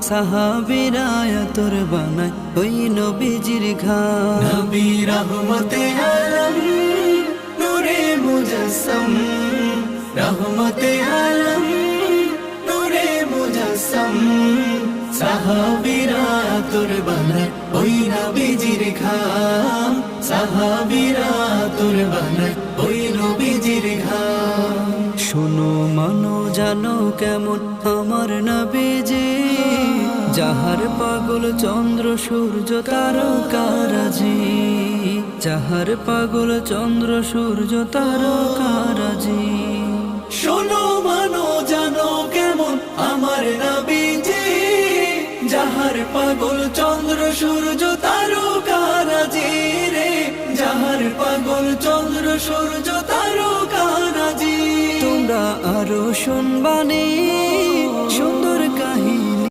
সাহাবীরা তোর বানায় ওই নবীজির ঘাম। নবী রহমতে আলম নূরে মুজাসসাম, রহমতে আলম নূরে মুজাসসাম, সাহাবীরা তোর বানায় ওই নবীজির ঘাম, সাহাবীরা তোর বানায় ওই নবীজির ঘাম। শোনো মানো জানো কেমন আমার নবীজি, যাহার পাগল চন্দ্র সূর্য তারকারাজি, যাহার পাগল চন্দ্র সূর্য তারকারাজি। শোনো মানো জানো কেমন আমার নবীজি, যাহার পাগল চন্দ্র সূর্য তারকারাজি রে, যাহার পাগল চন্দ্র সূর্য তারকারাজি। তোমরা আরো শুনবানি সুন্দর